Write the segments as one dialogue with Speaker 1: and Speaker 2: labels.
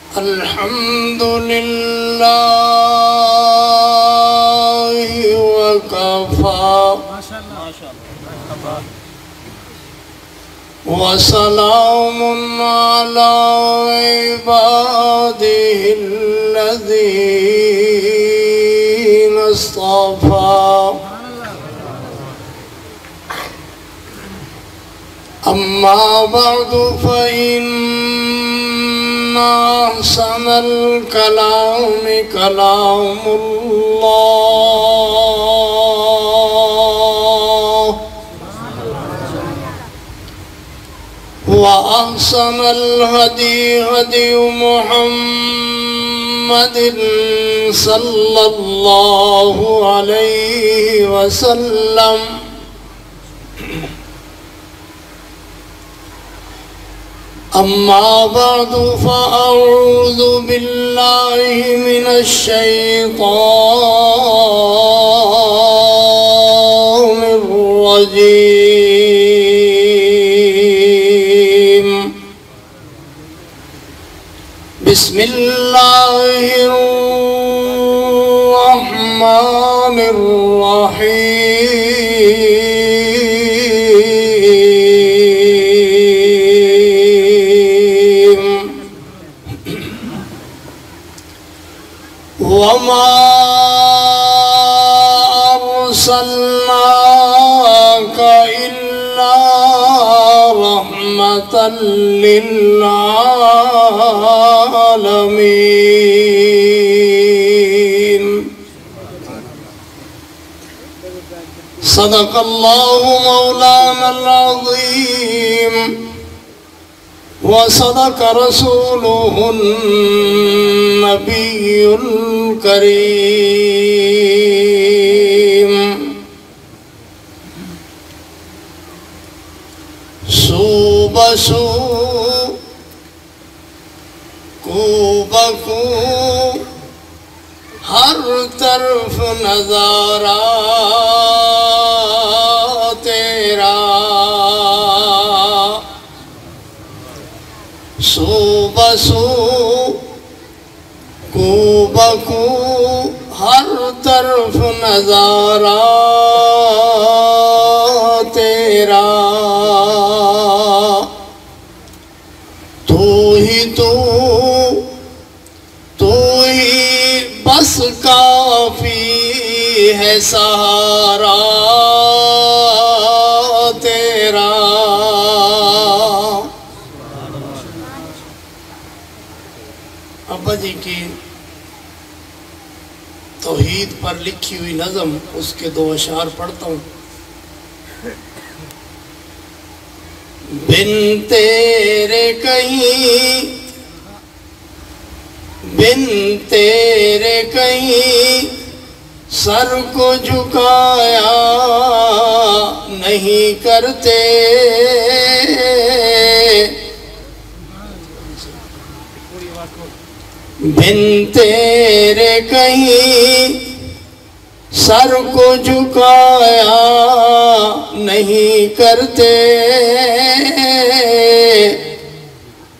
Speaker 1: الحمد لله وكفى وسلام على عباده الذين اصطفى أما بعد فإن أحسن الكلام كلام الله وأحسن الهدي هدي محمد صلى الله عليه وسلم أما بعد فأعوذ بالله من الشيطان الرجيم بسم الله الرحمن الرحيم وما أرسلناك إلا رحمة للعالمين صدق الله مولانا العظيم وصدق رسوله النبي الكريم سو بسو کو بکو ہر طرف نظارہ تیرا سو بسو کو بکو ہر طرف نظارہ تیرا تو ہی بس کافی ہے سہارا تیرا ابا جی کی توحید پر لکھی ہوئی نظم اس کے دو اشعار پڑھتا ہوں بن تیرے کہیں سر کو جھکایا نہیں کرتے بن تیرے کہیں سر کو جھکایا نہیں کرتے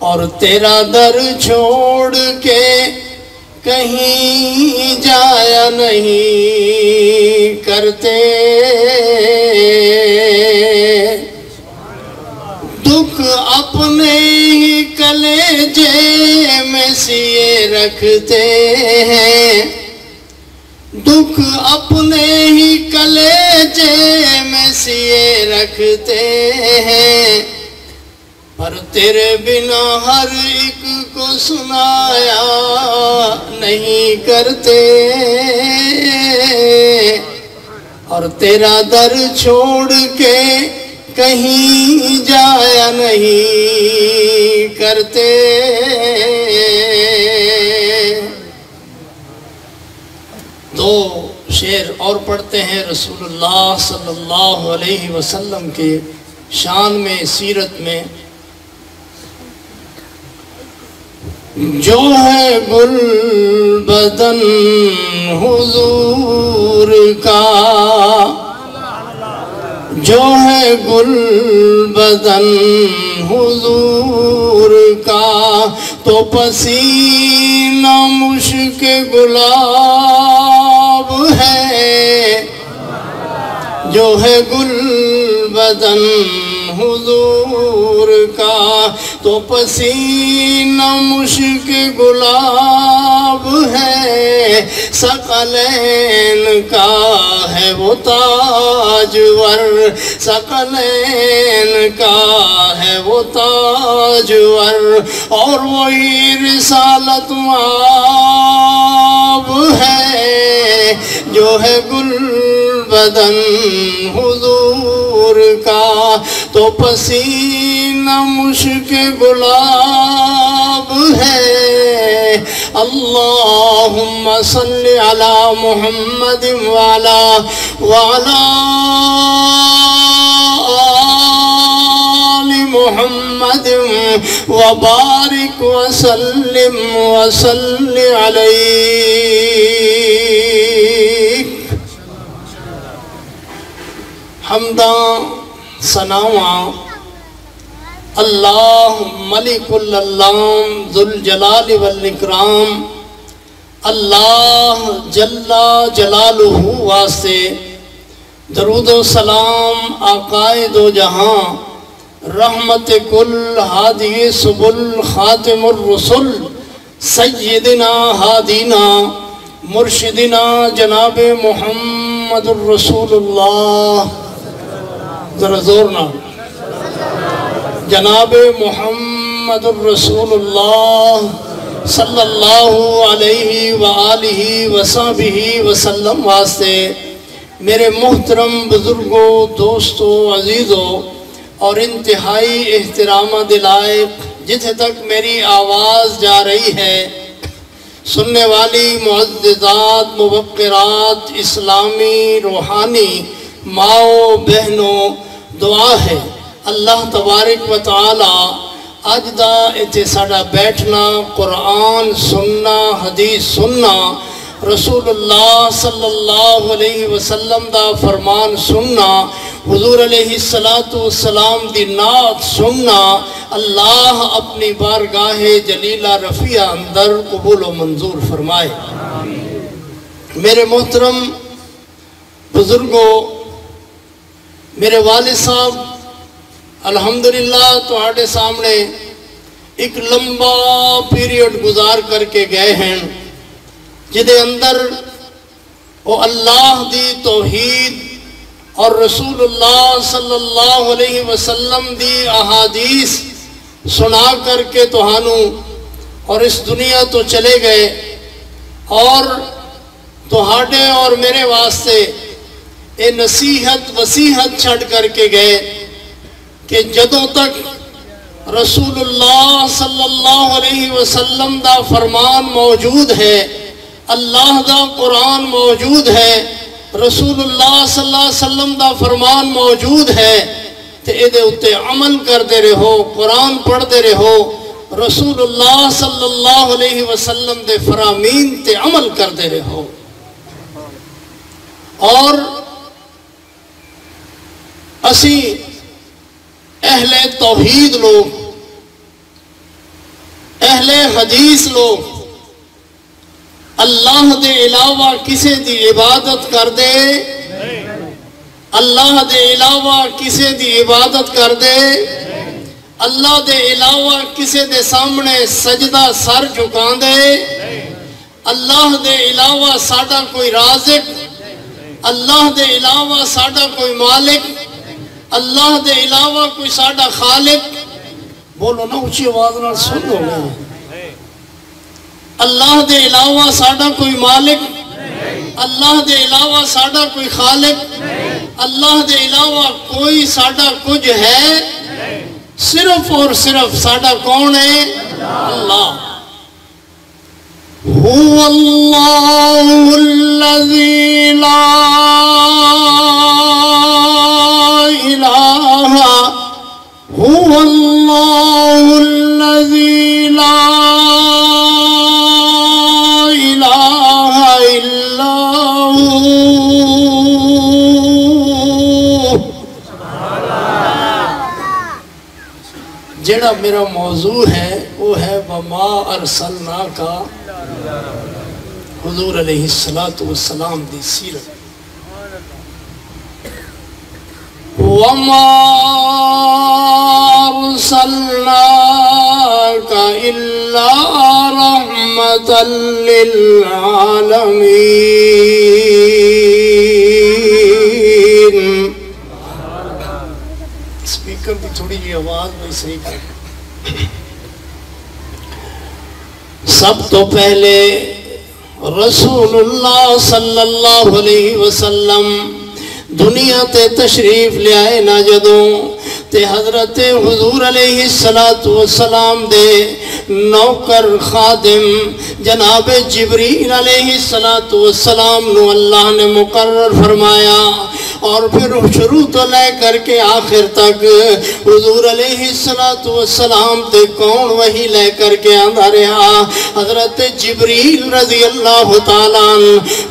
Speaker 1: اور تیرا در چھوڑ کے کہیں جایا نہیں کرتے دکھ اپنے ہی کلیجے میں سیے رکھتے ہیں دکھ اپنے ہی کلیجے میں سیے رکھتے ہیں پر تیرے بنا ہر ایک کو سنایا نہیں کرتے اور تیرا در چھوڑ کے کہیں جایا نہیں کرتے دو شعر اور پڑھتے ہیں رسول اللہ صلی اللہ علیہ وسلم کے شان میں سیرت میں جو ہے گل بدن حضور کا جو ہے گل بدن حضور کا تو پسینہ مشک گلاب ہے، جو ہے گل بدن حضور کا، تو پسینہ مشک گلاب ہے، ثقلین کا ہے وہ تاجور، ثقلین کا ہے وہ تاجور، اور وہی رسالت آب ہے، جو ہے گل بدن حضور کا، تو پسینہ مشک گلاب ہے۔ اللہم صلی علی محمد وعلی آل محمد وبارک وسلم وصلی علیہ۔ حمداں ثناواں اللہ ملک اللام ذو الجلال والاکرام، اللہ جل جلالہ واسطے درود و سلام آقائے دو جہاں، رحمت کل ہادی سبل خاتم الرسل، سیدنا ہادینا مرشدنا جناب محمد الرسول اللہ، ذرا زور نہ، جناب محمد الرسول اللہ صلی اللہ علیہ وآلہ وصحبہ وسلم واسطے میرے محترم بزرگوں، دوستوں، عزیزوں اور انتہائی احترام دلائق جتھے تک میری آواز جا رہی ہے، سننے والی معززات، موقرات، اسلامی روحانی ماؤں بہنوں، دعا ہے اللہ تبارک و تعالی اج دا ایتھے ساڈا بیٹھنا، قرآن سننا، حدیث سننا، رسول اللہ صلی اللہ علیہ وسلم دا فرمان سننا، حضور علیہ السلام دی نعت سننا، اللہ اپنی بارگاہ جلیلہ رفیع اندر قبول و منظور فرمائے۔ میرے محترم بزرگوں، میرے والد صاحب الحمدللہ تواڈے سامنے ایک لمبا پیریڈ گزار کر کے گئے ہیں، جدے اندر وہ اللہ دی توحید اور رسول اللہ صلی اللہ علیہ وسلم دی احادیث سنا کر کے تہانوں اور اس دنیا تو چلے گئے، اور تہاڈے اور میرے واسطے اے نصیحت وصیحت چھڑ کر کے گئے کہ جدوں تک رسول اللہ صلی اللہ علیہ وسلم دا فرمان موجود ہے، اللہ دا قرآن موجود ہے، رسول اللہ صلی اللہ علیہ وسلم دا فرمان موجود ہے، تے ایدے اتے عمل کر دے رہو، قرآن پڑھ دے رہو، رسول اللہ صلی اللہ علیہ وسلم دے فرامین تے عمل کر دے رہو۔ اور اسی اہل توحید لوگ، اہل حدیث لوگ اللہ دے علاوہ کسے دی عبادت کر دے، اللہ دے علاوہ کسے دی عبادت کر دے، اللہ دے علاوہ کسے دے سامنے سجدہ سر جھکان دے، اللہ دے علاوہ ساڈا کوئی رازق، اللہ دے علاوہ ساڈا کوئی مالک، اللہ دے علاوہ کوئی ساڈا خالق، بولو نا اچھی آواز نال سن لو نا، اللہ دے علاوہ ساڈا کوئی مالک، اللہ دے علاوہ ساڈا کوئی خالق، اللہ دے علاوہ کوئی ساڈا کچھ ہے، صرف اور صرف ساڈا کون ہے؟ اللہ۔ هو الله الذي لا إله، هو الله الذي لا إله إلا هو۔ جڑا میرا موضوع ہے وہ ہے وما ارسلناک حضور علیہ السلام دی سیرت وما ارسلناک الا رحمتا للعالمین. سپیکر کی تھوڑی جی آواز میں صحیح کر. سب تو پہلے رسول اللہ صلی اللہ علیہ وسلم دنیا تے تشریف لے آئے نا جدوں تے حضرت حضور علیہ السلام دے نوکر خادم جناب جبریل علیہ السلام نو اللہ نے مقرر فرمایا اور پھر شروع تو لے کر کے آخر تک حضور علیہ السلام تے کون وہی لے کر کے آندھا رہا حضرت جبریل رضی اللہ تعالیٰ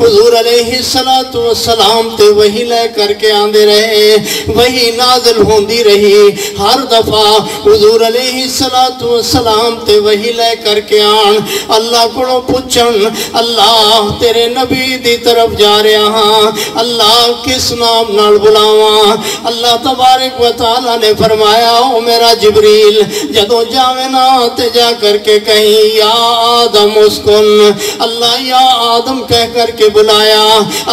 Speaker 1: حضور علیہ السلام تے وہی لے کر کے آندھے رہے وہی نازل ہوندی رہی ہر دفعہ حضور علیہ السلام تے وہی لے کر کے آن اللہ کو پوچھن اللہ تیرے نبی دی طرف جا رہا ہاں اللہ کس نام نال بلاواں اللہ تبارک و تعالیٰ نے فرمایا او میرا جبریل جدوں جاویں نا تے جا کر کے کہیں یا آدم اسکن اللہ یا آدم کہہ کر کے بلایا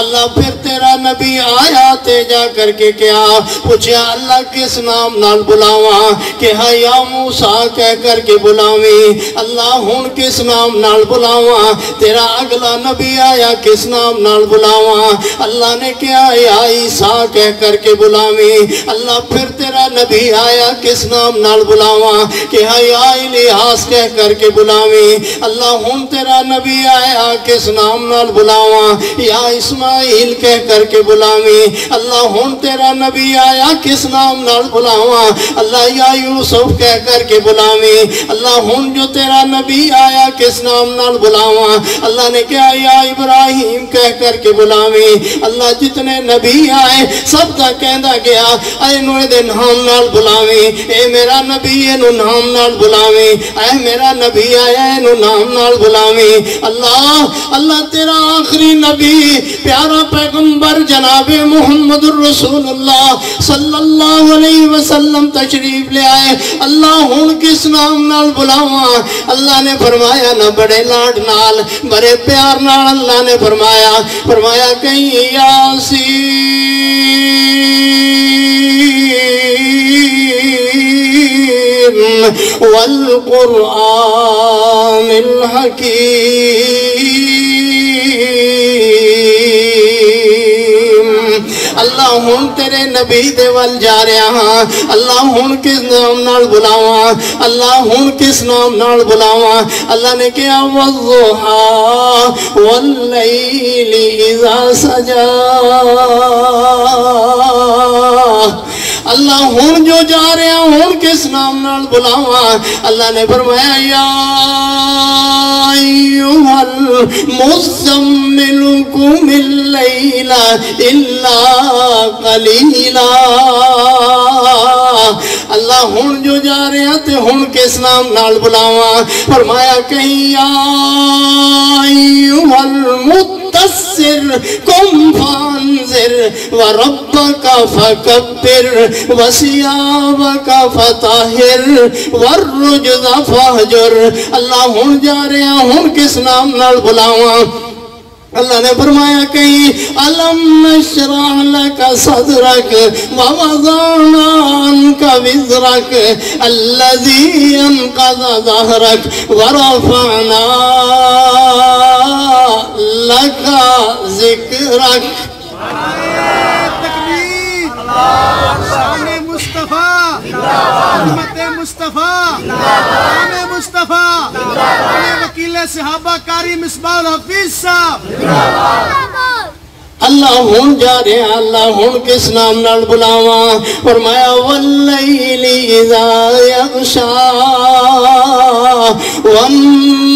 Speaker 1: اللہ پھر تیرا نبی آیا تے جا کر کے کیا پوچھا اللہ کس نام نال بلاواں کہ ہاں یا موسیٰ کہہ کر کے بلاویں اللہ ہون کس نام نال بلاواں تیرا اگلا نبی آیا کس نام نال بلاواں اللہ نے کیا یا عیسیٰ کہہ کر کے بلاویں اللہ پھر تیرا نبی آیا کس نام نال بلاواں کہ ہاں یا الیاس کہہ کر کے بلاویں اللہ ہون تیرا نبی آیا کس نام نال بلاواں یا اسماعیل کہہ کر کے بلاویں اللہ ہون تیرا نبی آیا کس نام نال بلاواں اللہ یا یوسف کہہ کر کے بلاویں اللہ ہون جو تیرا نبی آیا کس نام نال بلاواں اللہ نے کیا یا ابراہیم کہہ کر کے بلاویں اللہ جتنے نبی آئے سب کا کہندہ گیا اے نوے دے نام نال بلاویں اے میرا نبی نو نام نال بلاویں اے میرا نبی آیا نو نام نال بلاویں اللہ تیرا آخری نبی پیارا پیغمبر جناب محمد الرسول اللہ صلی اللہ علیہ وسلم تشریف لے آئے اللہ ہون کس نام نال بلاواں اللہ نے فرمایا نہ بڑے لاڈ نال بڑے پیار نال اللہ نے فرمایا کہیں یاسین والقرآن الحکیم اللہ ہون تیرے نبی دے وال جا رہا ہاں اللہ ہون کس نام نال بلاواں اللہ ہون کس نام نال بلاواں اللہ نے کیا والضحى واللیل اذا سجا اللہ ہون جو جا رہے ہیں ہون کس نام نال بلاواں اللہ نے فرمایا یا ایوہ المزمل قم اللیل الا قلیلا اللہ ہون جو جا رہے ہیں تے ہون کس نام نال بلاواں فرمایا کہیں یا ایوہ المدثر قم فانذر وربک فکبر وثیابک فطہر والرجز فہجر اللہ ہون جا رہے ہیں ہون کس نام نال بلاواں اللہ نے فرمایا کہیں الم نشرح لک صدرک ووضعنا عنک وزرک الذی انقض ظہرک ورفعنا لک ذکرک
Speaker 2: شان مصطفیٰ رحمت مصطفیٰ نام مصطفیٰ وکیل صحابہ کاری مصباح الحفیظ صاحب
Speaker 1: اللہ ہون جا رہے ہیں اللہ ہون کس نام نال بلاواں فرمایا واللیل اذا یغشا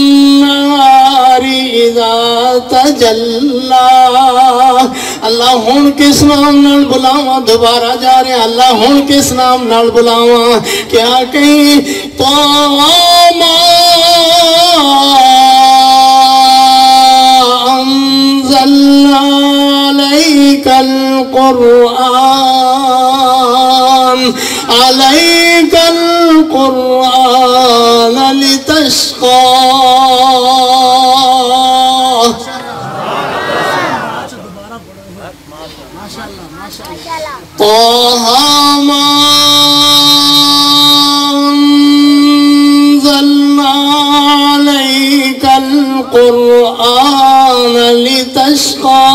Speaker 1: والنہار اذا تجلا اللہ ہون کس نام نال بلاواں دوبارہ جا رہے ہیں اللہ ہون کس نام نال بلاواں کیا کہیں طامہ أنزلنا عليك القرآن لتشقى طه ما أنزلنا عليك القرآن لتشقى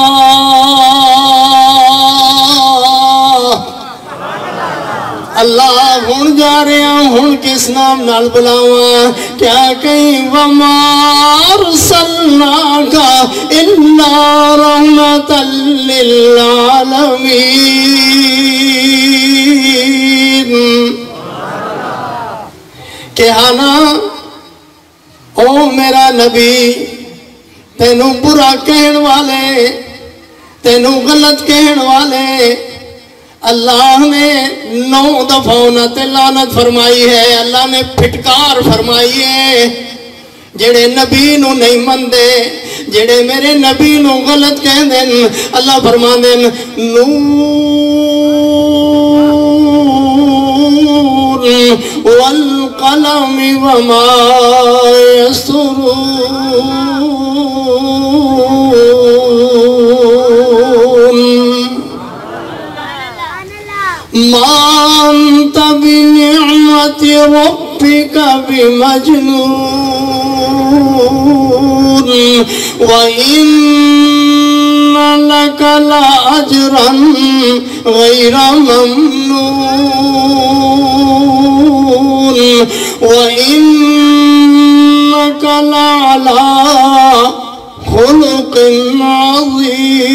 Speaker 1: اللہ ہن جا رہے ہیں ہن کس نام نال بلاواں کیا کہیں وما ارسلناک الا رحمۃ للعالمین کہا نا او میرا نبی تینوں برا کہن والے تینوں غلط کہن والے اللہ نے 9 دفعہ انہاں تے لعنت فرمائی ہے اللہ نے پھٹکار فرمائی ہے جڑے نبی نو نہیں مندے جڑے میرے نبی نو غلط کہہ دین اللہ فرما دین نون والقلم وما يسطرون ما أنت بنعمة ربك بمجنون وإن لك لأجرا غير ممنون وإنك لعلى خلق عظيم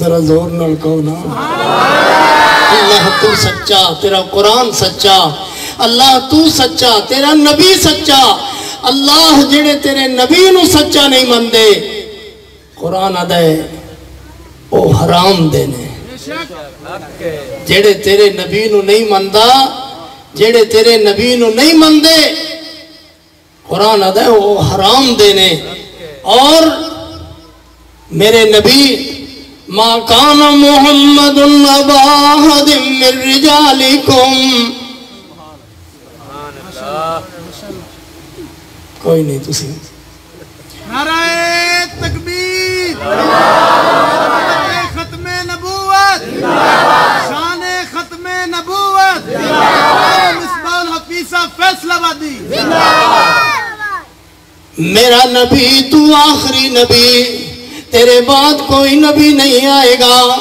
Speaker 1: ذرا زور نال کہو نا اللہ تو سچا تیرا قرآن سچا اللہ تو سچا تیرا نبی سچا اللہ جڑے تیرے نبی نو سچا نہیں مندے قرآن آدھے او حرام دینے جڑے تیرے نبی نو نہیں مندہ جڑے تیرے نبی نو نہیں مندے قرآن آدھے او حرام دینے اور میرے نبی ما کان محمد ابا احد من رجالکم کوئی نہیں تسی
Speaker 2: نعرہ تکبیر ختم نبوت شان ختم نبوت مصباح الحفیظ فیصلہ بادی
Speaker 1: میرا نبی تو آخری نبی تیرے بعد کوئی نبی نہیں آئے گا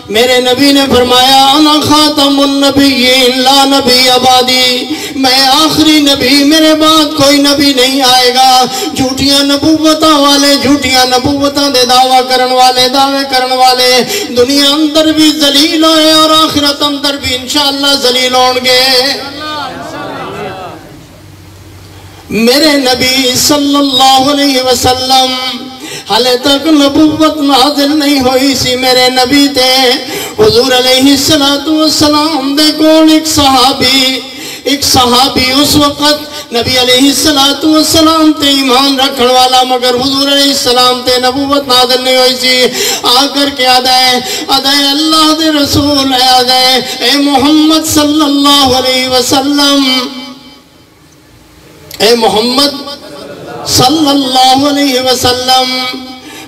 Speaker 1: میرے نبی نے فرمایا انا خاتم النبیین لا نبی آبادی میں آخری نبی میرے بعد کوئی نبی نہیں آئے گا جھوٹیاں نبوتاں والے جھوٹیاں نبوتاں دے دعویٰ کرن والے دعوے کرن والے دنیا اندر بھی ذلیل ہوئے اور آخرت اندر بھی انشاءاللہ ذلیل ہونگے میرے نبی صلی اللہ علیہ وسلم حالے تک نبوت نازل نہیں ہوئی سی میرے نبی تے حضور علیہ السلام دے کون ایک صحابی اس وقت نبی علیہ السلام تے ایمان رکھن والا مگر حضور علیہ السلام تے نبوت نازل نہیں ہوئی سی آ کر کے آدھائے اللہ دے رسول ہے آدھائے اے محمد صلی اللہ علیہ وسلم اے محمد صلی اللہ علیہ وسلم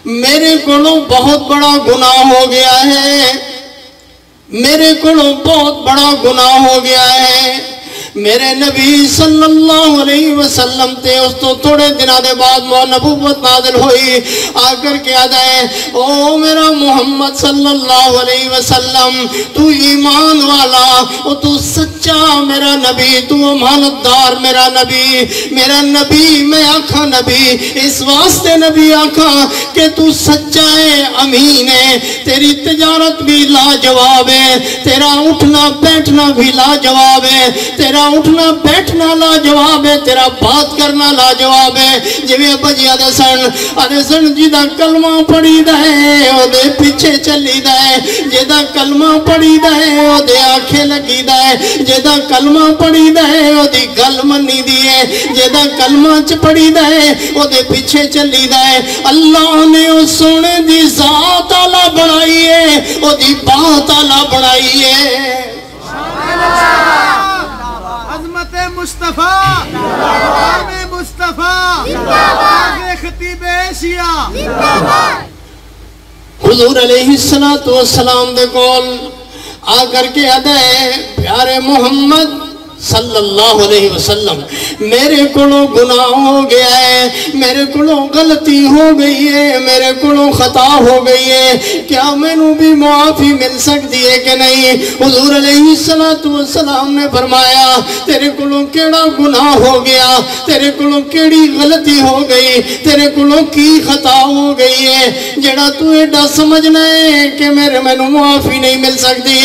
Speaker 1: میرے کولوں بہت بڑا گناہ ہو گیا ہے میرے کولوں بہت بڑا گناہ ہو گیا ہے میرے نبی صلی اللہ علیہ وسلم تے اس تو تھوڑے دنہ دے بعد نبوت نازل ہوئی آ کر کے آدھائے او میرا محمد صلی اللہ علیہ وسلم تو ایمان والا او تو سچا میرا نبی تو امانتدار میرا نبی میں آکھاں نبی اس واسطے نبی آکھاں کہ تو سچا ہے امین ہے تیری تجارت بھی لاجواب ہے تیرا اٹھنا بیٹھنا بھی لاجواب ہے تیرا تیرا اٹھنا بیٹھنا لاجواب ہے، تیرا بات کرنا لاجواب ہے۔ جویں ابا جی آدھے سن جیدہ کلمہ پڑھی دا ہے او دے پیچھے چلی دا ہے، جیدہ کلمہ پڑھی دا ہے او دے آنکھیں لگی دا ہے، جیدہ کلمہ پڑھی دا ہے او دی گل منی دی ہے، جیدہ کلمہ پڑھی دا ہے او دے پیچھے چلی دا ہے۔ اللہ نے او سونے دی ذات آلہ بڑھائی ہے، او دی بات آلہ بڑھائی ہے۔
Speaker 2: عظمت مصطفیٰ، نام مصطفیٰ، آگے خطیب ایشیا۔
Speaker 1: حضور علیہ السلام دے کول آ کر کے ادائے پیارے محمد صلی اللہ علیہ وسلم، میرے کلوں گناہ ہو گیا ہے، میرے کلوں غلطی ہو گئی ہے، میرے کلوں خطا ہو گئی ہے، کیا میں نو بھی معافی مل سکتی ہے کہ نہیں؟ حضور علیہ السلام نے فرمایا تیرے کلوں کیڑا گناہ ہو گیا، تیرے کلوں کیڑی غلطی ہو گئی، تیرے کلوں کی خطا ہو گئی ہے جڑا تو ایڈا سمجھنا ہے کہ میں نو معافی نہیں مل سکتی۔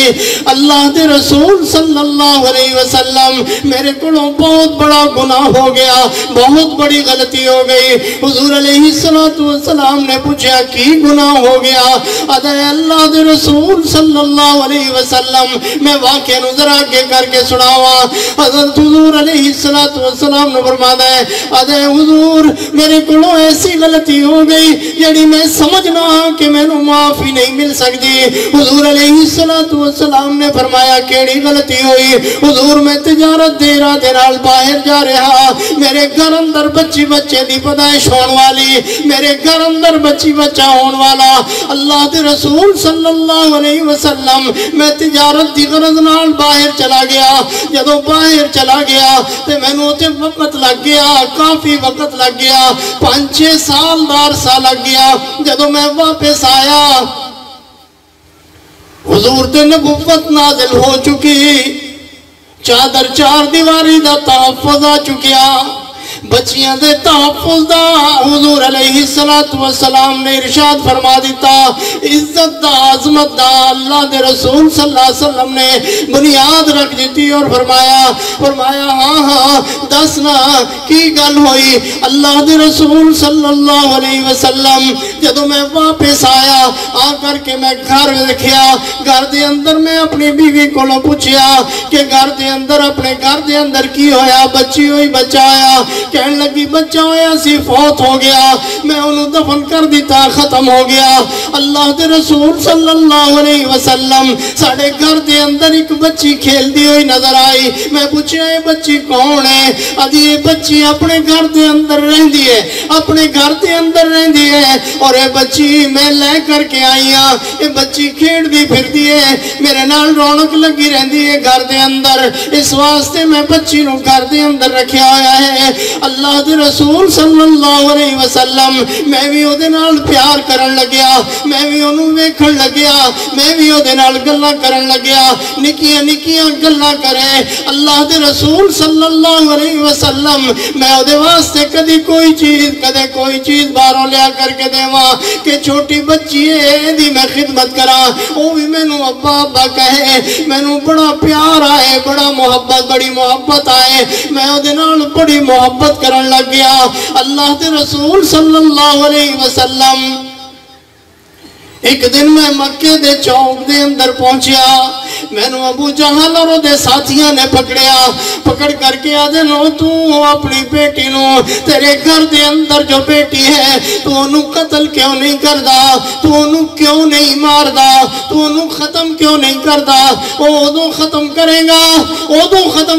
Speaker 1: اللہ دے رسول صلی اللہ علیہ وسلم میرے کلوں بہت بڑا گناہ ہو گیا، بہت بڑی غلطی ہو گئی۔ حضور علیہ السلام نے پوچھا کی گناہ ہو گیا؟ ادھے اللہ دے رسول صلی اللہ علیہ وسلم میں واقعہ نظر آگے کر کے سناوا۔ حضرت حضور علیہ السلام نے فرمایا ہے ادھے حضور میرے کلوں ایسی غلطی ہو گئی جڑی میں سمجھنا کہ میں نو معافی نہیں مل سکتی۔ حضور علیہ السلام نے فرمایا کیڑی غلطی ہوئی؟ حضور میں تجارت دیرہ دینال باہر جا رہا، میرے گھر اندر بچی بچے دی پیدائش ہون والی، میرے گھر اندر بچی بچہ ہون والا۔ اللہ دے رسول صلی اللہ علیہ وسلم میں تجارت دی غرض نال باہر چلا گیا، جدو باہر چلا گیا تے میں نو تے وقت لگ گیا، کافی وقت لگ گیا، 5-6 سال عرصہ لگ گیا۔ جدو میں واپس آیا حضور تے نبوت نازل ہو چکی، چادر 4 دیواری دا تحفظ آ چکیا، بچیاں دے تحفظ دا حضور علیہ السلام نے ارشاد فرما دیتا۔ عزت دا عظمت دا اللہ دے رسول صلی اللہ علیہ وسلم نے بنیاد رکھ دیتی اور فرمایا ہاں دسنا کی گل ہوئی؟ اللہ دے رسول صلی اللہ علیہ وسلم جدو میں واپس آیا آ کر کے میں گھر دیکھیا، گھر دے اندر میں اپنی بیوی کو پوچھیا کہ گھر دے اندر کی ہویا؟ بچی ہوئی بچہ آیا، کہنے لگی بچہ ہویا سی فوت ہو گیا، میں انہوں دفن کر دیتا ختم ہو گیا۔ اللہ دے رسول صلی اللہ علیہ وسلم ساڑھے گھر دے اندر ایک بچی کھیل دی ہوئی نظر آئی، میں پوچھا یہ بچی کون ہے؟ ادھی یہ بچی اپنے گھر دے اندر رہن دی ہے، اپنے گھر دے اندر رہن دی ہے، اور یہ بچی میں لے کر کے آئی ہاں، یہ بچی کھیڑ دی پھر دی ہے، میرے نال رونق لگی رہن دی ہے گھر دے اندر، اس واسطے میں بچی نو گھر دے اندر رکھیا ہویا ہے۔ اللہ دے رسول صلی اللہ علیہ وسلم میں بھی او دے نال پیار کرن لگیا، میں بھی انہوں ویکھن لگیا، میں بھی او دے نال گلاں کرن لگیا، نکیاں گلاں کرے۔ اللہ دے رسول صلی اللہ علیہ وسلم میں او دے واسطے کدے کوئی چیز باہروں لیا کر کے دیواں کہ چھوٹی بچی ہے دی میں خدمت کراں، او بھی میں نو ابا ابا کہے، میں نو بڑا پیار آئے، بڑا بڑی محبت آئے، میں او دے نال بڑی محبت کرن لگ گیا۔ اللہ دے رسول صلی اللہ علیہ وسلم ایک دن میں مکے دے چوک دے اندر پہنچیا، میں نو ابو جہل اور دے ساتھیاں نے پکڑ کر کے آدھے نو تو اپنی بیٹی نو تیرے گھر دے اندر جو بیٹی ہے تو انہوں قتل کیوں نہیں کردا، تو انہوں کیوں نہیں ماردا، تو انہوں ختم کیوں نہیں کردا؟ ادو ختم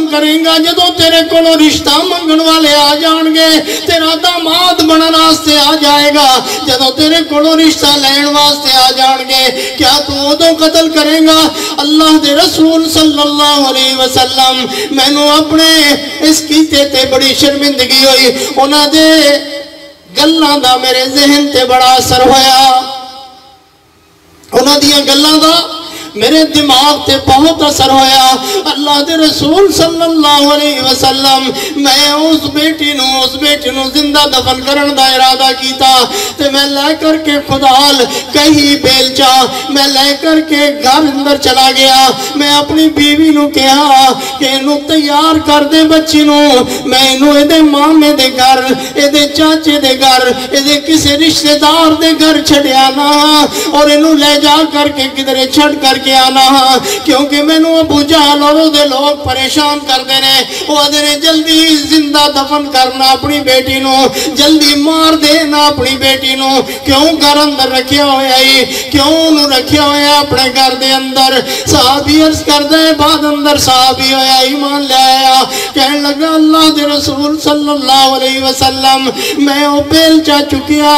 Speaker 1: کریں گا جدو تیرے کو رشتہ منگن والے آ جان گے، تیرا داماد بنن واسطے آ جائے گا، جدو تیرے کو رشتہ لین واسطے آ جان گے، کیا تو ادو قتل کریں گا؟ اللہ دے رسول صلی اللہ علیہ وسلم میں نو اپنے اس کیتے تے بڑی شرمندگی ہوئی، انہاں دے گلاں دا میرے ذہن تے بڑا اثر ہویا، انہاں دیاں گلاں دا میرے دماغ تے بہت اثر ہویا اللہ دے رسول صلی اللہ علیہ وسلم میں اس بیٹی نو زندہ دفن کرن دا ارادہ کیتا تے میں لے کر کے خدال کہیں بیلچا میں لے کر کے گھر اندر چلا گیا میں اپنی بیوی نو کہا کہ انہوں تیار کر دے بچی نو میں انہوں ایدے مامے دے گھر ایدے چاچے دے گھر ایدے کسے رشتہ دار دے گھر چھڑے آنا اور انہوں لے جا کر کے کدھرے چھڑ کر کے آنا کیونکہ میں نو ابو جہل اور دے لوگ پریشان کر دینے وہ دینے جلدی زندہ دفن کرنا اپنی بیٹی نو جلدی مار دینا اپنی بیٹی نو کیوں گھر اندر رکھیا ہویا ہی کیوں انہوں رکھیا ہویا اپنے گھر دے اندر صحابی عرض کر دے بعد اندر صحابی ہویا ایمان لے آیا کہنے لگا اللہ دے رسول صلی اللہ علیہ وسلم میں او بیل چا چکیا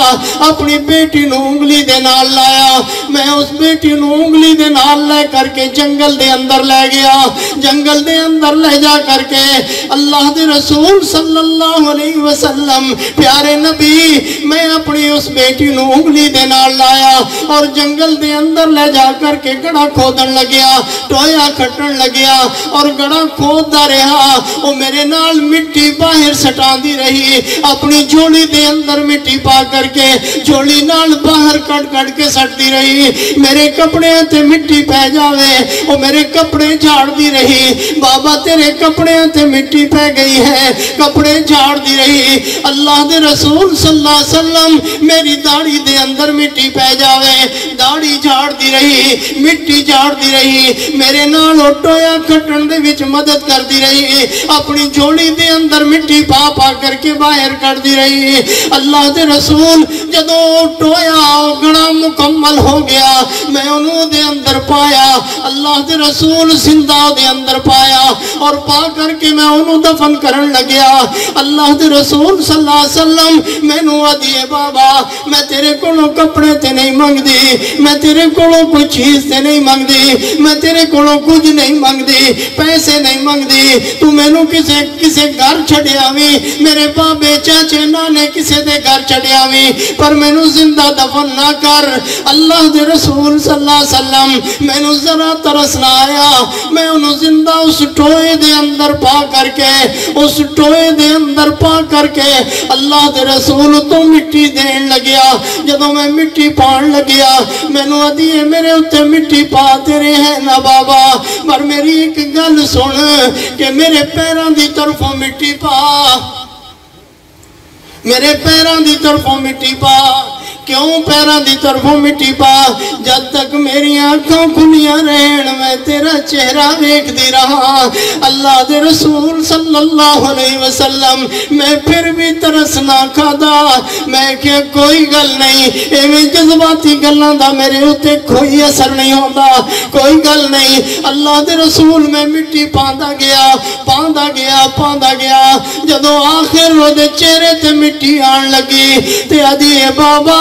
Speaker 1: اپنی بیٹی نو انگلی دے نال لایا میں اس بیٹی نو انگلی دے نال لے کر کے جنگل دے اندر لے گیا جنگل دے اندر لے جا کر کے اللہ دے رسول صلی اللہ علیہ وسلم پیارے نبی میں اپنی اس بیٹی نو انگلی دے نال لایا اور جنگل دے اندر لے جا کر کے گڑا کھودن لگیا ٹویا کھٹن لگیا اور گڑا کھود دا رہا وہ میرے نال مٹی باہر سٹان دی رہی اپنی جھولی دے اندر مٹی پا کر کے جھولی نال باہر کٹ کٹ کے سٹ دی رہی میرے کپڑے تے مٹی پہ جاوے وہ میرے کپڑے جھاڑ دی رہی بابا تیرے کپڑے تے مٹی پہ گئی ہے کپڑے جھاڑ دی رہی اللہ دے رسول صلی اللہ علیہ وسلم میری داڑھی دے اندر مٹی پہ جاوے داڑھی جھاڑ دی رہی مٹی جھاڑ دی رہی میرے نال ٹویا کھٹن دے وچ مدد کر دی رہی اپنی جھولی دے اندر مٹی پا پا کر کے باہر کر دی رہی اللہ دے رسول جدوں ٹویا گڑا مکمل ہو گیا میں انہوں دے اندر پایا اللہ دے رسول زندہ دے اندر پایا اور پا کر کے میں انہوں دفن کرن لگیا اللہ دے رسول صلی اللہ علیہ وسلم میں نو آدھیے بابا میں تیرے کولوں کپڑے تے نہیں مانگ دی میں تیرے کولوں کوئی چیز تے نہیں مانگ دی میں تیرے کولوں کچھ نہیں مانگ دی پیسے نہیں مانگ دی تو میں نو کسے گھر چھڑے آویں میرے بابے چاچے نانے کسے دے گھر چھڑے آویں پر میں نو زندہ دفن نہ کر اللہ دے رسول صلی اللہ علیہ وسلم میں نو ذرا ترس نہ آیا میں انہوں زندہ اس ٹوئے دے اندر پا کر کے اس ٹوئے دے اندر پا کر کے اللہ دے رسول تو مٹی دین لگیا جدوں میں مٹی پان لگیا میں نو آدھیے میرے اتے مٹی پا تیرے ہیں نا بابا پر میری ایک گل سن کہ میرے پیران دی طرفوں مٹی پا میرے پیران دی طرفوں مٹی پا کیوں پیران دی طرفوں مٹی پا جب تک میری آنکھوں کھلیاں رہن میں تیرا چہرہ دیکھ دی رہا اللہ دے رسول صلی اللہ علیہ وسلم میں پھر بھی ترس نہ کھادا میں کہ کوئی گل نہیں ایویں جذباتی گلاں دا میرے ہوتے کوئی اثر نہیں ہوتا کوئی گل نہیں اللہ دے رسول میں مٹی پاندا گیا جدوں آخر رو دے چہرے تے مٹی آن لگی تے آدھیے بابا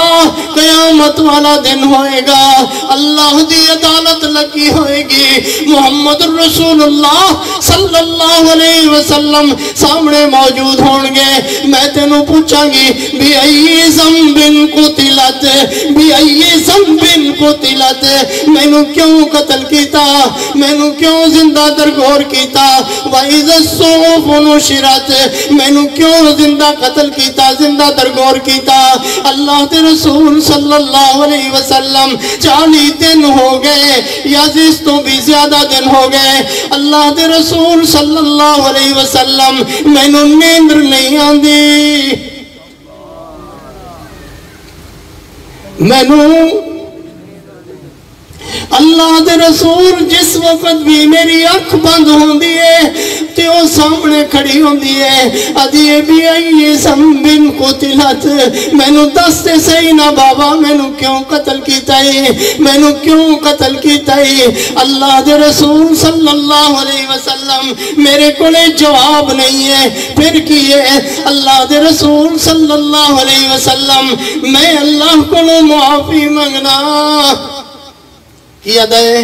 Speaker 1: قیامت والا دن ہوئے گا اللہ دی عدالت لگی ہوئے گی محمد رسول اللہ صلی اللہ علیہ وسلم سامنے موجود ہونگے میں تینوں پوچھاں گی بی ای ذنبن قتلت بی ای ذنبن قتلت میں نو کیوں قتل کیتا میں نو کیوں زندہ درگور کیتا وَإِذَا الصُّحُفُ نُشِرَتْ میں نو کیوں زندہ قتل کیتا زندہ درگور کیتا اللہ تے رسول صلی اللہ علیہ وسلم 40 دن ہو گئے یا اس تو بھی زیادہ دن ہو گئے اللہ دے رسول صلی اللہ علیہ وسلم میں نو نیندر نہیں آندی میں نو اللہ دے رسول جس وقت بھی میری اکھ بند ہوندی ہے تے وہ سامنے کھڑی ہوندی ہے ادھیے بی ای ذنبن قتلت میں نو دستے صحیح نہ بابا میں نو کیوں قتل کیتا ہے میں نو کیوں قتل کیتا ہے اللہ دے رسول صلی اللہ علیہ وسلم میرے کولے جواب نہیں ہے پھر کیے اللہ دے رسول صلی اللہ علیہ وسلم میں اللہ کو معافی منگنا یاد ہے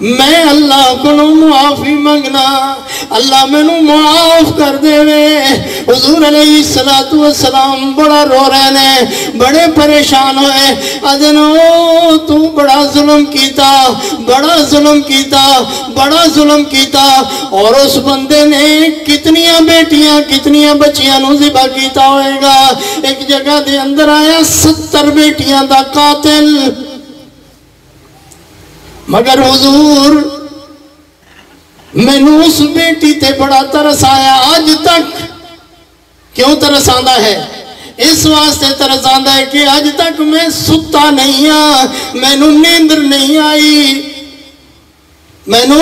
Speaker 1: میں اللہ کو معافی منگنا اللہ میں معاف کر دے وے حضور علیہ السلام بڑا رو رہے نے بڑے پریشان ہوئے ادنو تو بڑا ظلم کیتا بڑا ظلم کیتا بڑا ظلم کیتا اور اس بندے نے کتنیاں بیٹیاں کتنیاں بچیاں نو ذبح کیتا ہوئے گا ایک جگہ دے اندر آیا 70 بیٹیاں دا قاتل مگر حضور میں نے اس بیٹی تے بڑا ترس آیا آج تک کیوں ترس آندہ ہے اس واسطے ترس آندہ ہے کہ آج تک میں ستا نہیں میں نے نیندر نہیں آئی میں نے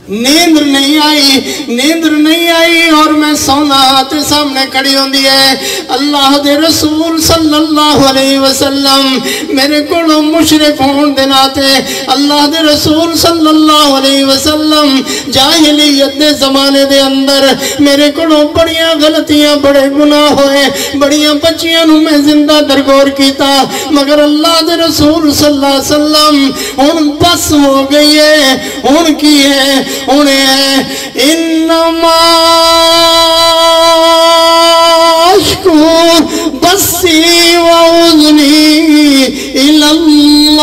Speaker 1: نیندر نہیں آئی اور میں سونا آتے سامنے کھڑی ہوں دی ہے اللہ دے رسول صلی اللہ علیہ وسلم میرے کو مشرک ہون دناتے اللہ دے رسول صلی اللہ علیہ وسلم جاہلیت دے زمانے دے اندر میرے کو بڑیاں غلطیاں بڑے گناہ ہوئے بڑیاں بچیاں نو میں زندہ درگور کیتا مگر اللہ دے رسول صلی اللہ علیہ وسلم ان بس ہو گئی ہے ان کی ہے انہیں انما اشکو بسی و اذنی الاللہ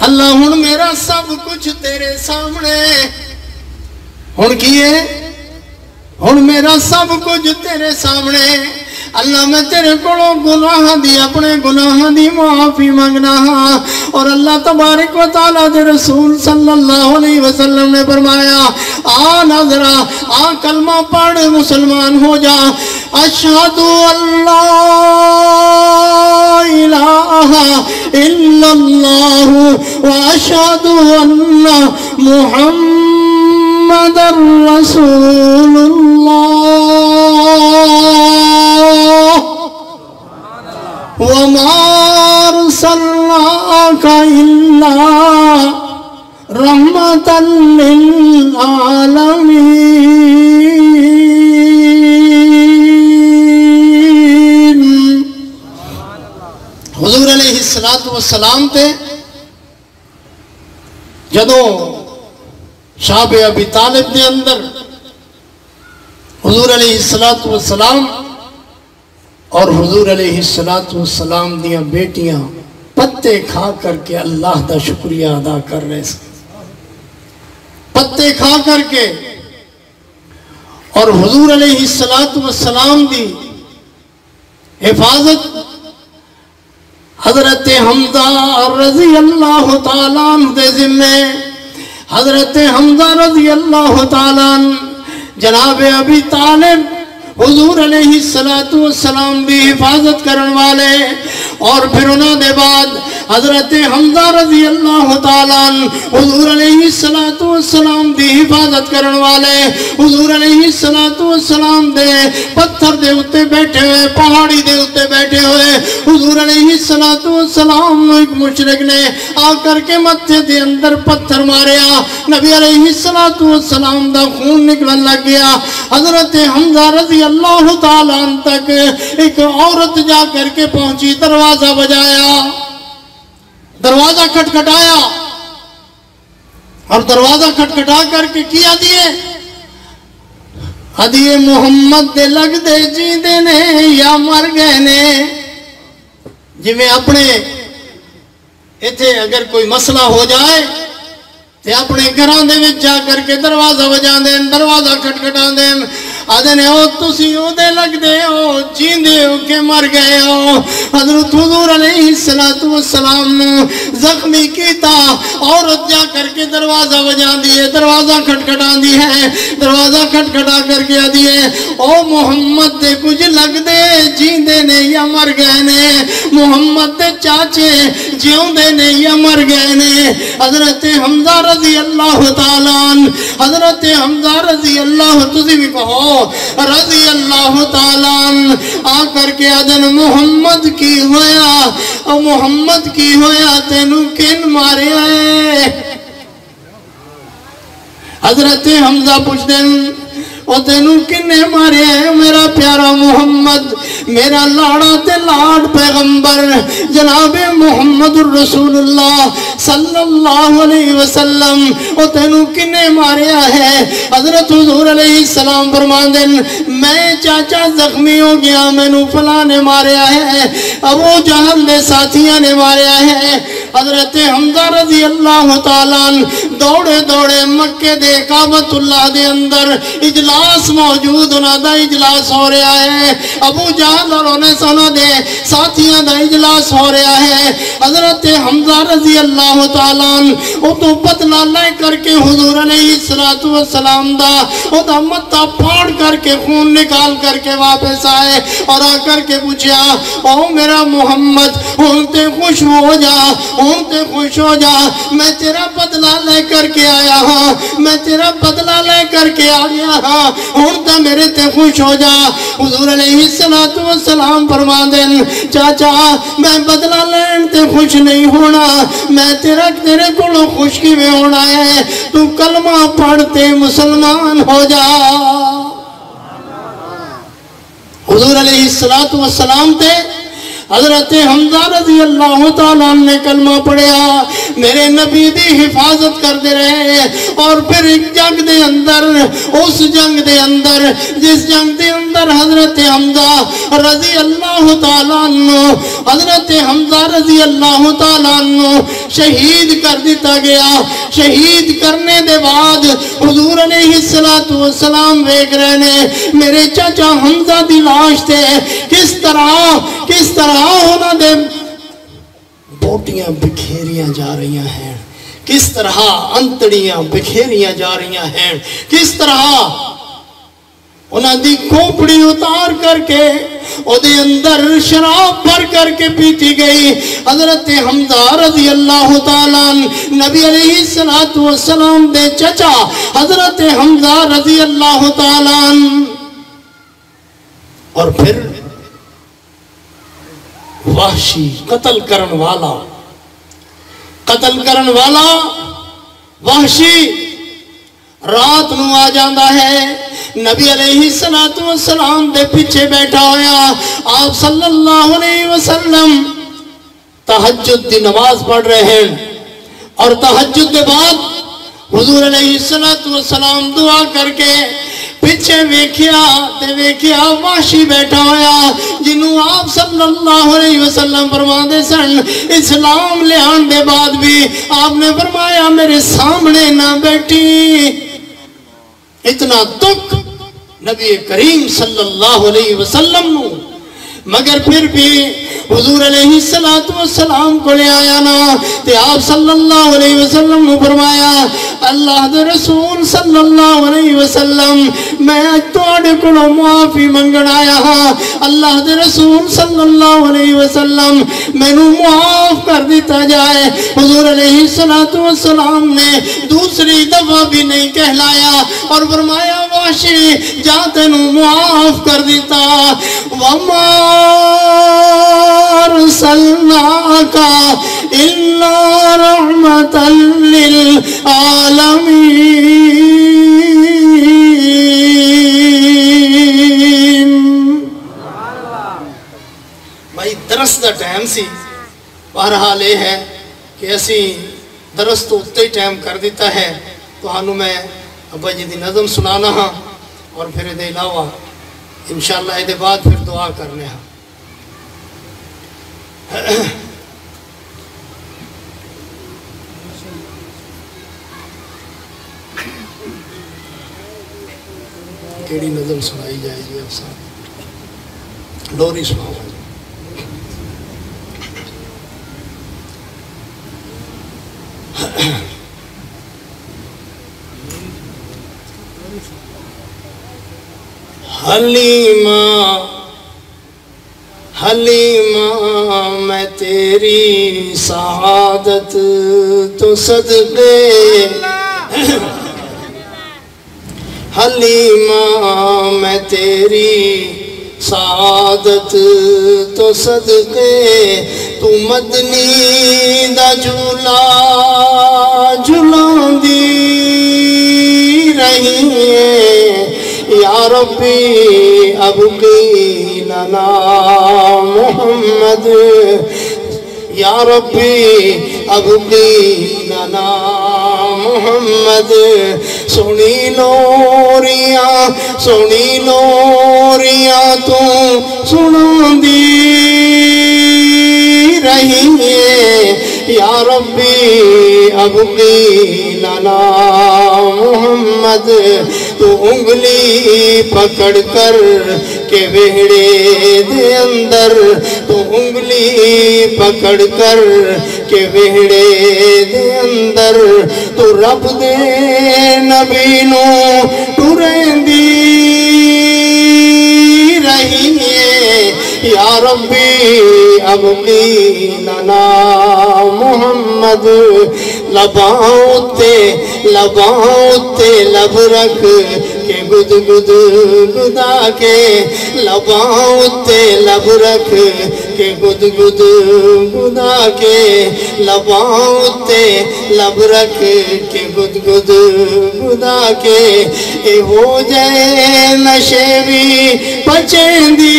Speaker 1: اللہ ہن میرا سب کچھ تیرے سامنے ہن کیے ہن میرا سب کچھ تیرے سامنے اللہ میں تیرے کڑوں گناہ دی اپنے گناہ دی معافی مانگنا اور اللہ تبارک و تعالیٰ دے رسول صلی اللہ علیہ وسلم نے فرمایا آ نظرہ آ کلمہ پڑھ مسلمان ہو جا اشہد اللہ الہ الا اللہ و اشہد ان محمد رسول اللہ وَمَا أَرْسَلْنَاكَ إِلَّا رَحْمَةً لِلْعَالَمِينَ حضور علیہ السلام تے جدوں شعب ابی طالب دے اندر حضور علیہ السلام اور حضور علیہ السلام دیاں بیٹیاں پتے کھا کر کے اللہ دا شکریہ ادا کر رہے ہیں پتے کھا کر کے اور حضور علیہ السلام دی حفاظت حضرت حمزہ رضی اللہ تعالیٰ عنہ دے ذمے حضرت حمزہ رضی اللہ تعالیٰ عنہ جناب ابی طالب حضور علیہ السلام بھی حفاظت کرن والے اور پھر انہوں دے بعد حضرت حمزہ رضی اللہ تعالیٰ حضور علیہ السلام دی حفاظت کرن والے حضور علیہ السلام دے پتھر دے اتے بیٹھے ہوئے پہاڑی دے اتے بیٹھے ہوئے حضور علیہ السلام ایک مشرک نے آ کر کے متھے دے اندر پتھر ماریا نبی علیہ السلام دا خون نکلن لگ گیا حضرت حمزہ رضی اللہ تعالیٰ تک ایک عورت جا کر کے پہنچی دروازہ بجایا دروازہ کھٹکھٹایا اور دروازہ کھٹکھٹا کر کے کیا دیئے محمد دے لگ دے جی دے نے یا مر گئے نے جی میں اپنے ایتھے اگر کوئی مسئلہ ہو جائے تے اپنے گھران دے وچ جا کر کے دروازہ بجا دیں دروازہ کھٹکھٹا دیں آدھنے ہو تسی ہو دے لگ دے ہو جیندے ہو کے مر گئے ہو حضرت حضور علیہ السلام زخمی کیتا عورت جا کر کے دروازہ بجا دیئے دروازہ کھٹکھٹا دی ہے دروازہ کھٹکھٹا کر کے دیئے او محمد دے کچھ لگ دے جیندے نے یا مر گئے نے محمد دے چاچے جیوندے نے یا مر گئے نے حضرت حمزہ رضی اللہ تعالیٰ حضرت حمزہ رضی اللہ تسی بھی کہو رضی اللہ تعالیٰ آ کر کے آدن محمد کی ہویا محمد کی ہویا تینو کن مارے آئے حضرت حمزہ پوچھ دیں او تینو کنے مارے آئے میرا پیارا محمد میرا لاڑا تے لاڑ پیغمبر جناب محمد الرسول اللہ صلی اللہ علیہ وسلم او تینوں کنے ماریا ہے؟ حضرت حضور علیہ السلام فرمان دن میں چاچا زخمی ہو گیا، میں نو فلاں نے ماریا ہے، ابو جہل دے ساتھیاں نے ماریا ہے۔ حضرت حمزہ رضی اللہ تعالیٰ دوڑے دوڑے مکے دے کعبۃ اللہ دے اندر اجلاس موجود، انہاں دا اجلاس ہو رہا ہے، ابو جہل اور انہیں دے ساتھیاں دا اجلاس ہو رہا ہے۔ حضرت حمزہ رضی اللہ تعالیٰ او تو بدلہ لے کر کے حضور علیہ السلام دا او دا متہ پھاڑ کر کے خون نکال کر کے واپس آئے اور آ کر کے پوچھا او میرا محمد ہونتے خوش ہو جا، ہونتے خوش ہو جا، میں تیرا بدلہ لے کر کے آیا ہاں، میں تیرا بدلہ لے کر کے آیا ہاں، ہونتا میرے تے خوش ہو جا۔ حضور علیہ السلام فرما دیں چاچا میں بدلہ لین تے خوش نہیں ہونا، میں تیرے کولو خوش کی میں ہونا ہے، تو کلمہ پڑھتے مسلمان ہو جا۔ حضور علیہ السلام تے حضرت حمزہ رضی اللہ تعالیٰ نے کلمہ پڑھیا، میرے نبی دی حفاظت کر دے رہے، اور پھر ایک جنگ دے اندر، اس جنگ دے اندر جس جنگ دے اندر حضرت حمزہ رضی اللہ تعالیٰ عنہ حضرت حمزہ رضی اللہ تعالیٰ عنہ شہید کر دیتا گیا۔ شہید کرنے دے بعد حضور علیہ السلام ویکھ رہے نے میرے چاچا حمزہ دی لاش تے کس طرح ہونا دے بوٹیاں بکھیریاں جا رہی ہیں، کس طرح انتڑیاں بکھیریاں جا رہی ہیں، کس طرح انہاں دی کھوپڑی اتار کر کے او دے اندر شراب بھر کر کے پیتی گئی۔ حضرت حمزہ رضی اللہ تعالیٰ نبی علیہ السلام دے چچا حضرت حمزہ رضی اللہ تعالیٰ، اور پھر وحشی قتل کرن والا وحشی رات نو آ جاندہ ہے، نبی علیہ السلام دے پیچھے بیٹھا ہویا، آپ صلی اللہ علیہ وسلم تہجد دی نماز پڑھ رہے ہیں، اور تہجد دے بعد حضور علیہ السلام دعا کر کے پیچھے ویکھیا وحشی بیٹھا ہویا، جنہوں آپ صلی اللہ علیہ وسلم فرما دے سن اسلام لے آن دے بعد بھی آپ نے فرمایا میرے سامنے نہ بیٹھی۔ اتنا دکھ نبی کریم صلی اللہ علیہ وسلم نو، مگر پھر بھی حضور علیہ السلام کو لے آیا نا، تے آپ صلی اللہ علیہ وسلم نے فرمایا اللہ دے رسول صلی اللہ علیہ وسلم میں توڑے کو معافی منگن آیا ہاں، اللہ دے رسول صلی اللہ علیہ وسلم میں نو معاف کر دیتا جائے۔ حضور علیہ السلام نے دوسری دفعہ بھی نہیں کہلایا اور فرمایا واشی جا تینو معاف کر دیتا۔ وَمَا أَرْسَلْنَاكَ إِلَّا رَحْمَةً لِلْعَالَمِينَ۔ بھائی درس دا ٹائم سی، بہرحال یہ ہے کہ اسی درس تو اتے ہی ٹائم کر دیتا ہے، تو ہنو میں ابا جی دی نظم سنانا ہاں، اور پھر دے علاوہ انشاءاللہ دے بعد پھر دعا کرنے ہاں۔ کیڑی نظم سنائی جائے گی اب صاحب؟ لوری سناؤ۔ حلیمہ میں تیری سعادت تو صدقے، حلیمہ میں تیری سعادت تو صدقے، تو مدنی دا جھولا جھولان دی رہی ہے، یا ربی اب کی نہ لنا محمد یا ربی ابقی لنا محمد سونی لوریاں تو سنوں دی رہی ہے یا ربی ابقی لنا محمد تو انگلی پکڑ کر کے وہڑے دے اندر تو انگلی پکڑ کر کے وہڑے دے اندر تو رب دے نبی نو ٹرین دی رہی ہے یا ربی ابقی لنا محمد لباں تے لب رکھ کے گد گدا کے لباں تے لب رکھ کے گد گدا کے لباں تے لب رکھ کے گد گدا کے اے ہو جائے نشے بھی پچیں دی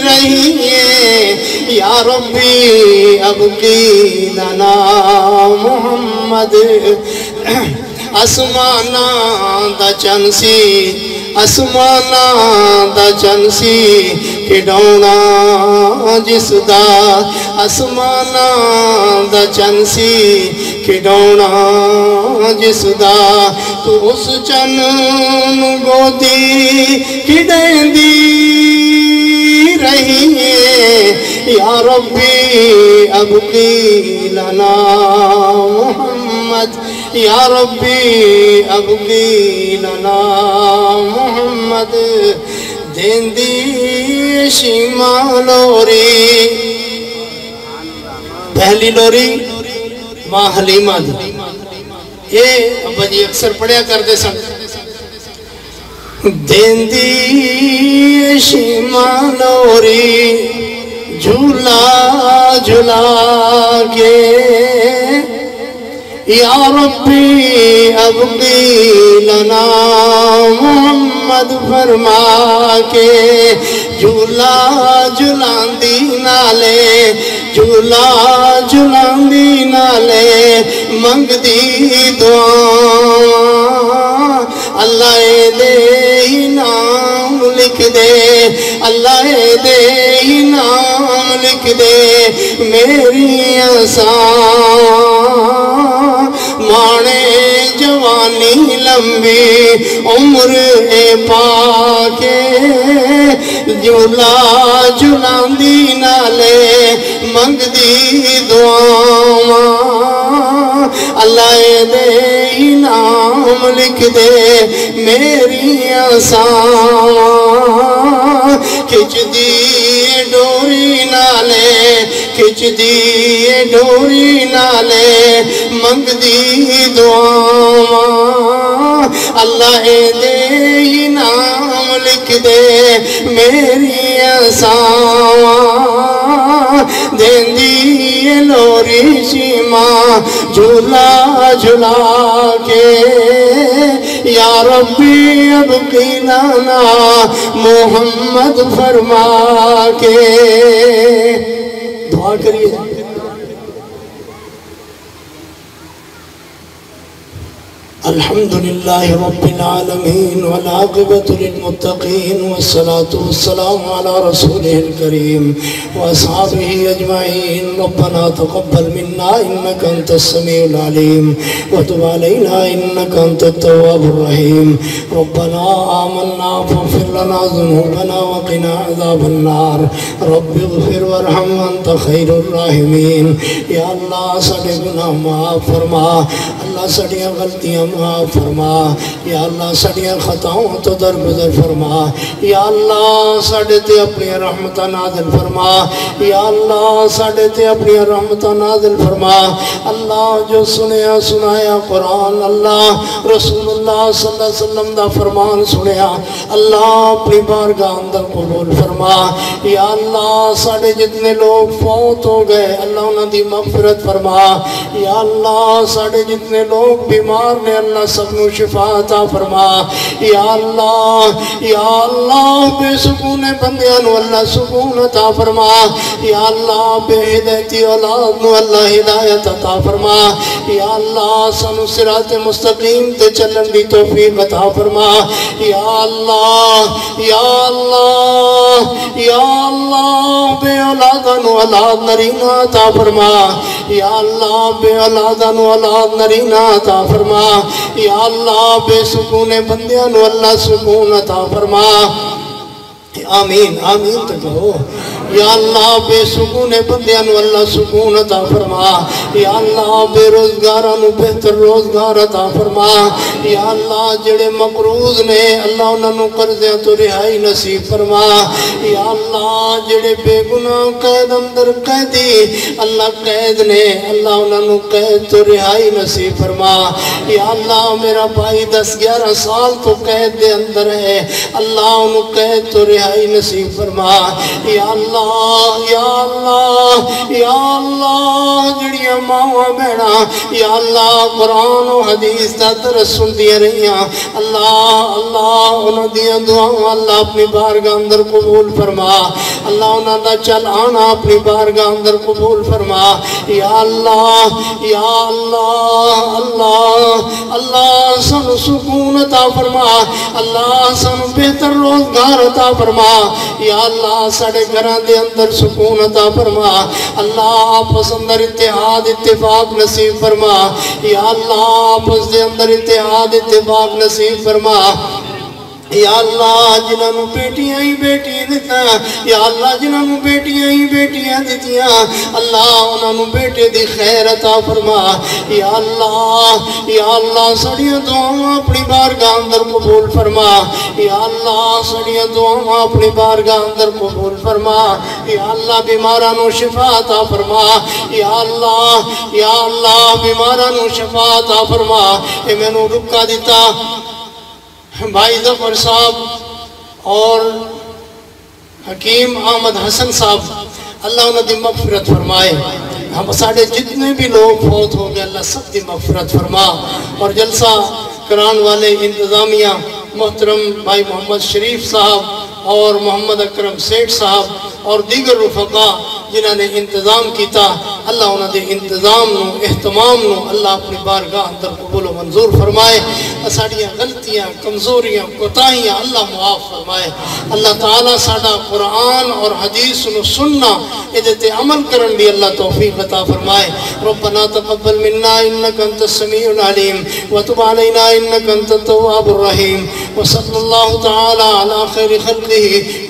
Speaker 1: رہی ہے یا ربی ابقی لنا محمد آسماناں دا چنسی کھڑونا جس دا آسماناں دا چنسی کھڑونا جس دا تو اس چن گودی کھڑیں دی رہی ہے یا ربی ابقی لنا محمد یا ربی ابقی لنا محمد دین دی شیما لوری پہلی لوری ماں حلیمہ دی یہ ابا جی اکثر پڑھیا کرتے سن دین دی شیما لوری جھولا کے یا ربی ابقی لنا محمد فرما کے جھولا جھلاندی نالے منگ دی دعا اللہ دے ہی نام لکھ دے اللہ دے ہی نام لکھ دے میری آسان مانے جوانی لمبی عمر پاکے جھولا جھلاندی نالے منگ دی دعا اللہ دے ہی نام لکھ دے میری آسان کھچ دی ڈوری نالے منگ دی دعا اللہ دے ہی نام لکھ دے میری آسان دین دی لوری شیما جھولا کے یا ربی ابقی لنا محمد فرما کے دعا کریے الحمدللہ رب العالمین والعاقبۃ للمتقین والصلاة والسلام علی رسولہ الکریم واصحابہ اجمعین ربنا تقبل منا انک انت السمیع العلیم وتب علینا انک انت التواب الرحیم ربنا آمنا فاغفر لنا ذنوبنا وقنا عذاب النار رب اغفر وارحم انت خیر الراحمین یا اللہ ساڈے گناہ معاف فرما اللہ ساڈیاں غلطیاں معاف فرما یا اللہ ساڈیاں خطاؤں تو درگزر فرما یا اللہ ساڈے تے اپنی رحمت نازل فرما یا اللہ ساڈے تے اپنی رحمت نازل فرما اللہ جو سنیا سنایا قرآن اللہ رسول اللہ صلی اللہ علیہ وسلم دا فرمان سنیا اللہ اپنی بارگاہ اندر قبول فرما یا اللہ ساڈے جتنے لوگ فوت ہو گئے اللہ انہاں دی مغفرت فرما یا اللہ ساڈے جتنے لوگ بیمار نے اللہ سب نو شفا عطا فرما یا اللہ بے سکون بندیاں نو اللہ سکون عطا فرما یا اللہ بے ہدایتی اولاد نو اللہ ہدایت عطا فرما یا اللہ سانو صراط مستقیم تے چلن دی توفیق عطا فرما یا اللہ بے اولاداں نو اولاد نرینہ عطا فرما یا اللہ بے اولاداں نو اولاد نرینہ عطا فرما یا اللہ بے سکون بندیاں نو اللہ سکون عطا فرما آمین آمین تو کہو یا اللہ بے سکون بندیاں نو اللہ سکون عطا فرما یا اللہ بے روزگاراں نو بہتر روزگار عطا فرما یا اللہ جڑے مقروض نے اللہ انہاں نو قرضیاں تو رہائی نصیب فرما یا اللہ جڑے بے گناہ قید اندر قیدی اللہ قید نے اللہ انہاں نو قید تو رہائی نصیب فرما یا اللہ میرا بھائی 10-11 سال تو قید دے اندر ہے اللہ انہوں قید تو رہائی نصیب فرما یا اللہ جڑیاں ماں بہنا یا اللہ قرآن و حدیث دا درس سن دیا رہیاں اللہ انہوں دیا دعاوں اللہ اپنی بارگاہ اندر قبول فرما اللہ انہوں دا چل آنا اپنی بارگاہ اندر قبول فرما یا اللہ سن سکون عطا فرما اللہ سن بہتر روزگار عطا فرما یا اللہ ساڑے گھران دے اندر سکون عطا فرما اللہ آپس اندر اتحاد اتفاق نصیب فرما یا اللہ آپس دے اندر اتحاد اتفاق نصیب فرما یا اللہ جنہاں نو بیٹیاں ہی بیٹی دیتا یا اللہ جنہاں نو بیٹیاں ہی بیٹیاں دیتیاں اللہ انہاں نو بیٹے دی خیر عطا فرما یا اللہ سڑیاں دعاواں اپنی بارگاہ اندر قبول فرما یا اللہ سڑیاں دعاواں اپنی بارگاہ اندر قبول فرما یا اللہ بیماراں نو شفا عطا فرما یا اللہ بیماراں نو شفا عطا فرما اے میں نو رکا دیتا بھائی ظفر صاحب اور حکیم احمد حسن صاحب اللہ انہوں دی مغفرت فرمائے ہم ساڑھے جتنے بھی لوگ فوت ہو گئے اللہ سب دی مغفرت فرما اور جلسہ کران والے انتظامیہ محترم بھائی محمد شریف صاحب اور محمد اکرم سیٹھ صاحب اور دیگر رفقا جنہوں نے انتظام کیتا اللہ انہوں نے انتظام نو اہتمام نو اللہ اپنی بارگاہ اندر قبول و منظور فرمائے ساڑیاں غلطیاں کمزوریاں کوتاہیاں اللہ معاف فرمائے اللہ تعالیٰ ساڑا قرآن اور حدیث نو سننا ادھتے عمل کرن بھی اللہ توفیق عطا فرمائے ربنا تقبل منا انکا انت السمیع العلیم وتب علینا انکا انت التواب الرحیم وصلی اللہ تعالیٰ علی خیر خلقہ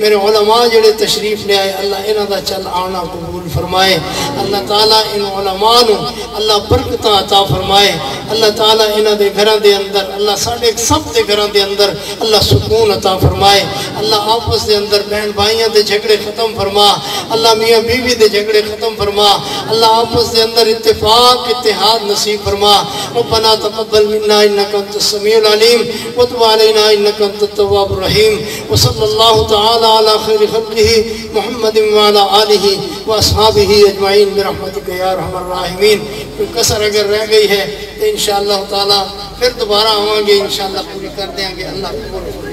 Speaker 1: میرے علماء جڑے تشریف لے آئے اللہ انہاں دا چل آنا قبول فرمائے اللہ تعالیٰ ان علماء نو اللہ برکتاں عطا فرمائے اللہ تعالیٰ انہاں دے گھران دے اندر اللہ ساڑھے سب دے گھران دے اندر اللہ سکون عطا فرمائے اللہ آپس دے اندر بہن بھائیاں دے جھگڑے ختم فرما اللہ میاں بیوی دے جھگڑے ختم فرما اللہ آپس دے اندر اتفاق اتحاد نصیب فرما ربنا تقبل منا انکا انت السمیع العلیم وتب علینا انکا انت التواب الرحیم وصلی اللہ تعالی علی خیر خلقہ محمد وعلی آلہ واصحابہ اجمعین برحمتک یا ارحم الراحمین کوئی کسر اگر رہ گئی ہے تو انشاءاللہ تعالی پھر دوبارہ آوانگے انشاءاللہ پوری کر دیں گے اللہ قبول